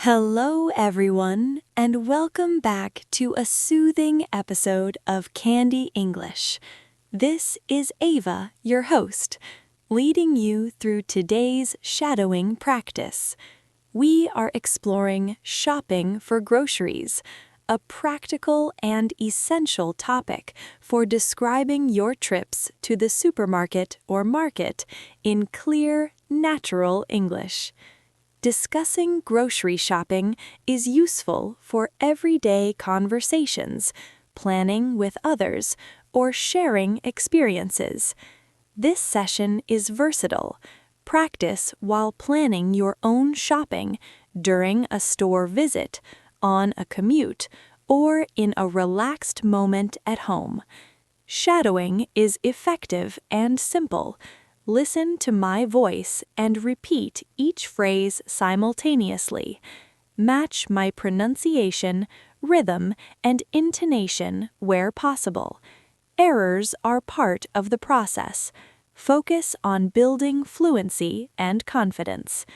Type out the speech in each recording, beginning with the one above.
Hello, everyone, and welcome back to a soothing episode of Candy English. This is Ava, your host, leading you through today's shadowing practice. We are exploring shopping for groceries, a practical and essential topic for describing your trips to the supermarket or market in clear, natural English. Discussing grocery shopping is useful for everyday conversations, planning with others, or sharing experiences. This session is versatile. Practice while planning your own shopping, during a store visit, on a commute, or in a relaxed moment at home. Shadowing is effective and simple. Listen to my voice and repeat each phrase simultaneously. Match my pronunciation, rhythm, and intonation where possible. Errors are part of the process. Focus on building fluency and confidence.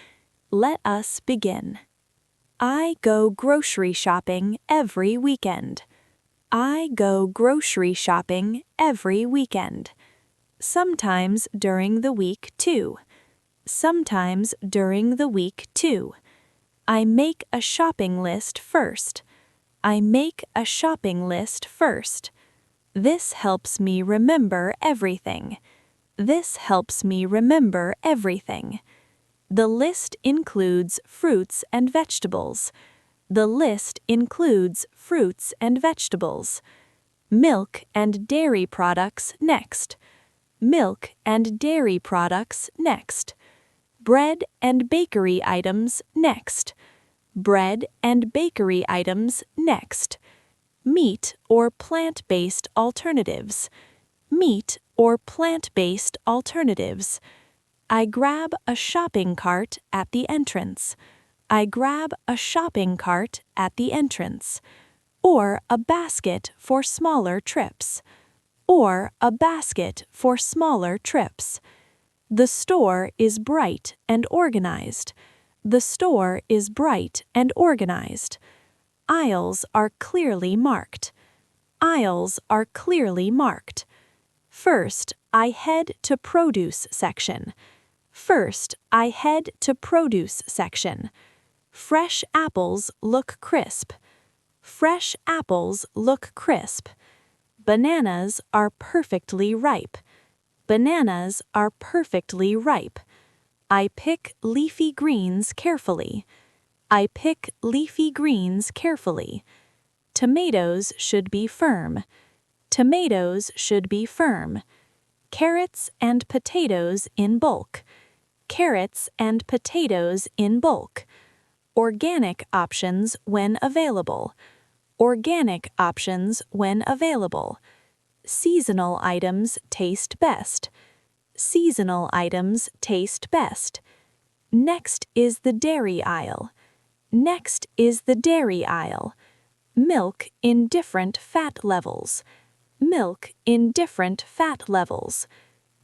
Let us begin. I go grocery shopping every weekend. I go grocery shopping every weekend. Sometimes during the week, too. Sometimes during the week, too. I make a shopping list first. I make a shopping list first. This helps me remember everything. This helps me remember everything. The list includes fruits and vegetables. The list includes fruits and vegetables. Milk and dairy products next. Milk and dairy products next. Bread and bakery items next. Bread and bakery items next. Meat or plant-based alternatives. Meat or plant-based alternatives. I grab a shopping cart at the entrance. I grab a shopping cart at the entrance. Or a basket for smaller trips. Or a basket for smaller trips. The store is bright and organized. The store is bright and organized. Aisles are clearly marked. Aisles are clearly marked. First, I head to produce section. First, I head to produce section. Fresh apples look crisp. Fresh apples look crisp. Bananas are perfectly ripe. Bananas are perfectly ripe. I pick leafy greens carefully. I pick leafy greens carefully. Tomatoes should be firm. Tomatoes should be firm. Carrots and potatoes in bulk. Carrots and potatoes in bulk. Organic options when available. Organic options when available. Seasonal items taste best. Seasonal items taste best. Next is the dairy aisle. Next is the dairy aisle. Milk in different fat levels. Milk in different fat levels.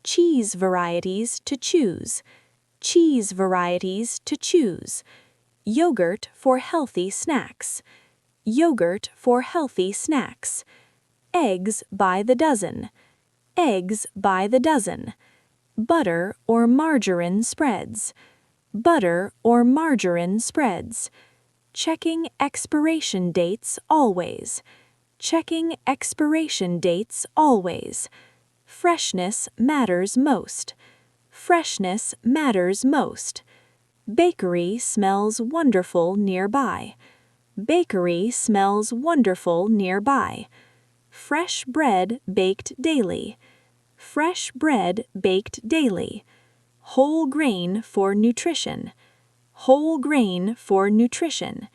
Cheese varieties to choose. Cheese varieties to choose. Yogurt for healthy snacks. Yogurt for healthy snacks. Eggs by the dozen. Eggs by the dozen. Butter or margarine spreads. Butter or margarine spreads. Checking expiration dates always. Checking expiration dates always. Freshness matters most. Freshness matters most. Bakery smells wonderful nearby. Bakery smells wonderful nearby. Fresh bread baked daily. Fresh bread baked daily. Whole grain for nutrition. Whole grain for nutrition.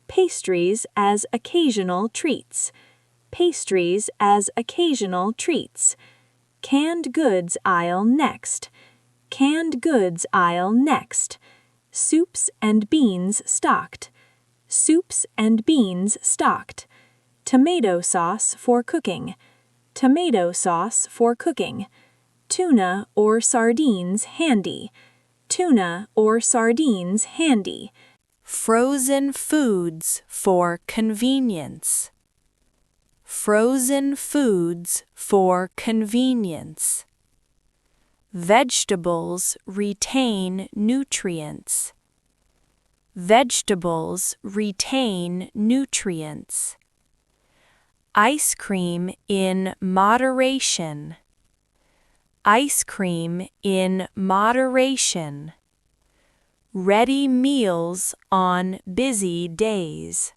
Pastries as occasional treats. Pastries as occasional treats. Canned goods aisle next. Canned goods aisle next. Soups and beans stocked. Soups and beans stocked. Tomato sauce for cooking. Tomato sauce for cooking. Tuna or sardines handy. Tuna or sardines handy. Frozen foods for convenience. Frozen foods for convenience. Vegetables retain nutrients. Vegetables retain nutrients. Ice cream in moderation. Ice cream in moderation. Ready meals on busy days.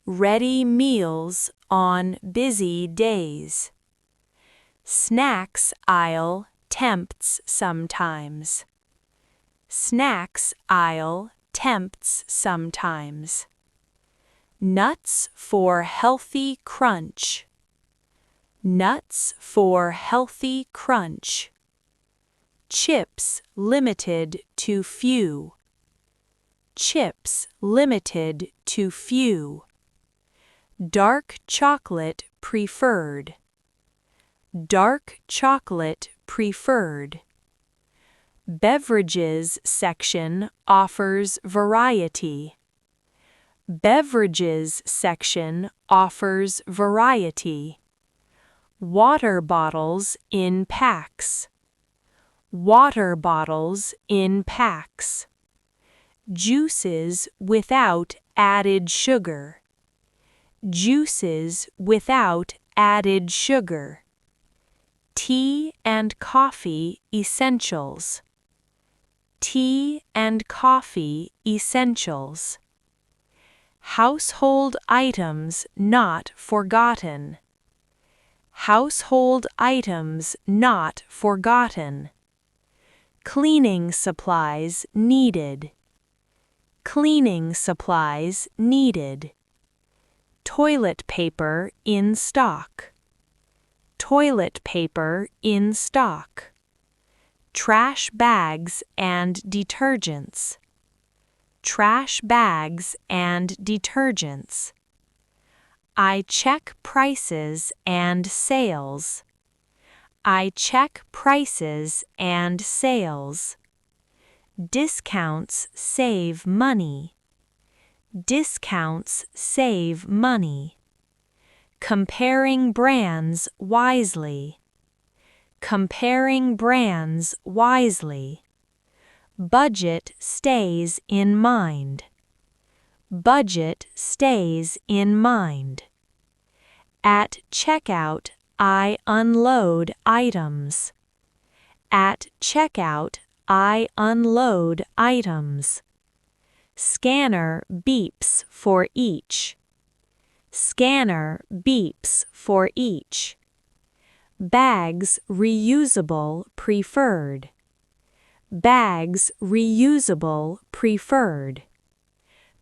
Ready meals on busy days. Snacks aisle tempts sometimes. Snacks aisle tempts sometimes. Nuts for healthy crunch. Nuts for healthy crunch. Chips limited to few. Chips limited to few. Dark chocolate preferred. Dark chocolate preferred. Beverages section offers variety. Beverages section offers variety. Water bottles in packs. Water bottles in packs. Juices without added sugar. Juices without added sugar. Tea and coffee essentials. Tea and coffee essentials. Household items not forgotten. Household items not forgotten. Cleaning supplies needed. Cleaning supplies needed. Toilet paper in stock. Toilet paper in stock. Trash bags and detergents. Trash bags and detergents. I check prices and sales. I check prices and sales. Discounts save money. Discounts save money. Comparing brands wisely. Comparing brands wisely. Budget stays in mind. Budget stays in mind. At checkout, I unload items. At checkout, I unload items. Scanner beeps for each. Scanner beeps for each. Bags reusable preferred. Bags reusable preferred.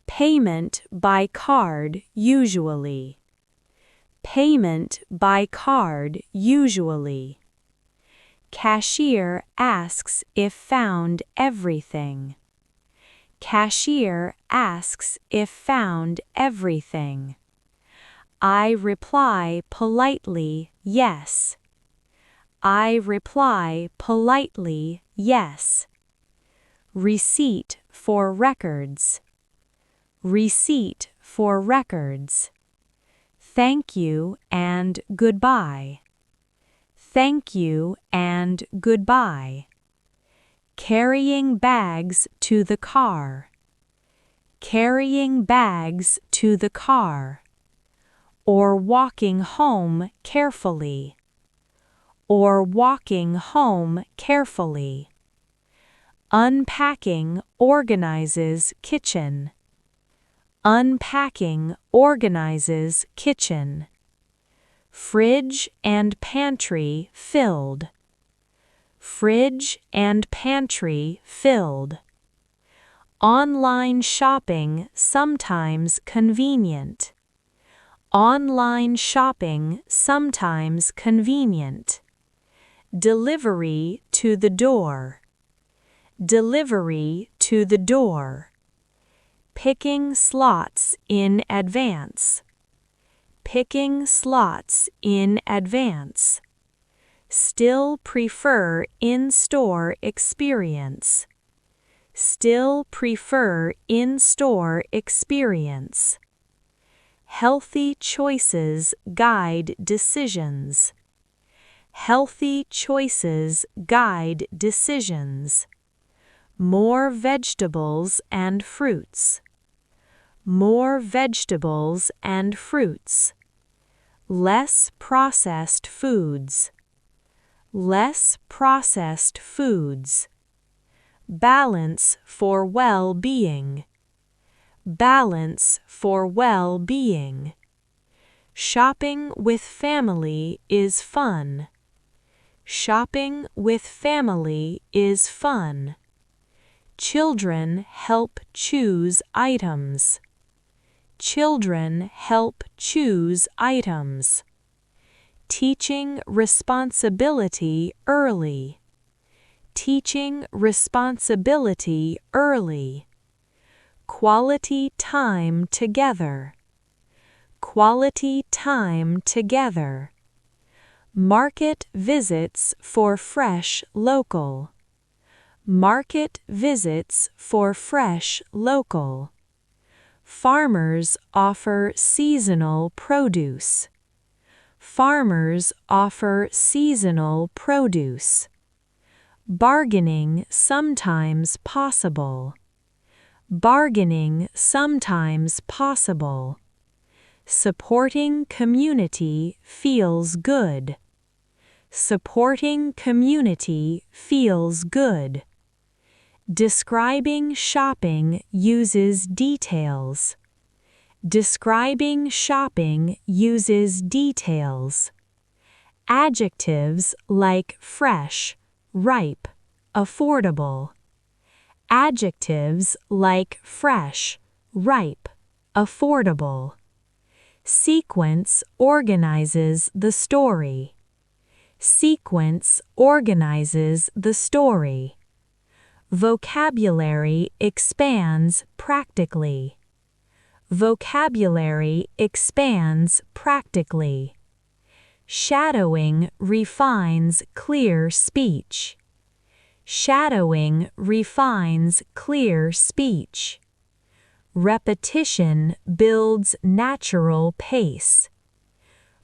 Payment by card usually. Payment by card usually. Cashier asks if found everything. Cashier asks if found everything. I reply politely, yes. I reply politely, yes. Receipt for records. Receipt for records. Thank you and goodbye. Thank you and goodbye. Carrying bags to the car. Carrying bags to the car. Or walking home carefully. Or walking home carefully. Unpacking organizes kitchen. Unpacking organizes kitchen. Fridge and pantry filled. Fridge and pantry filled. Online shopping sometimes convenient. Online shopping sometimes convenient. Delivery to the door. Delivery to the door. Picking slots in advance. Picking slots in advance. Still prefer in-store experience. still prefer in-store experience. Healthy choices guide decisions. Healthy choices guide decisions. More vegetables and fruits. More vegetables and fruits. Less processed foods. Less processed foods. Balance for well-being. Balance for well-being. Shopping with family is fun. Shopping with family is fun. Children help choose items. Children help choose items. Teaching responsibility early. Teaching responsibility early. Quality time together. Quality time together. Market visits for fresh local. Market visits for fresh local. Farmers offer seasonal produce. Farmers offer seasonal produce. Bargaining sometimes possible. Bargaining sometimes possible. Supporting community feels good. Supporting community feels good. Describing shopping uses details. Describing shopping uses details. Adjectives like fresh, ripe, affordable. Adjectives like fresh, ripe, affordable. Sequence organizes the story. Sequence organizes the story. Vocabulary expands practically. Vocabulary expands practically. Shadowing refines clear speech. Shadowing refines clear speech. Repetition builds natural pace.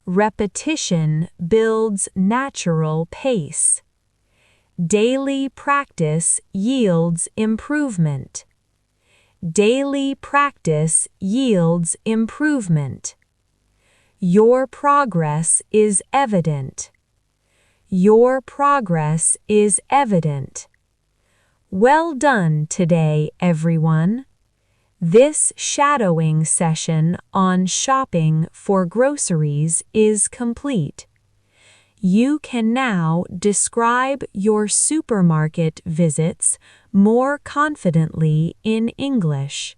Repetition builds natural pace. Daily practice yields improvement. Daily practice yields improvement. Your progress is evident. Your progress is evident. Well done today, everyone. This shadowing session on shopping for groceries is complete. You can now describe your supermarket visits more confidently in English.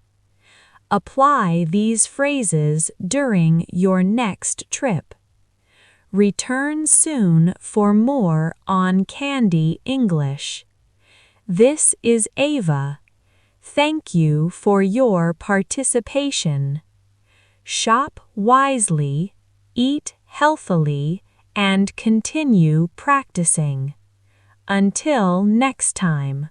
Apply these phrases during your next trip. Return soon for more on Candy English. This is Ava. Thank you for your participation. Shop wisely, eat healthily, and continue practicing. Until next time.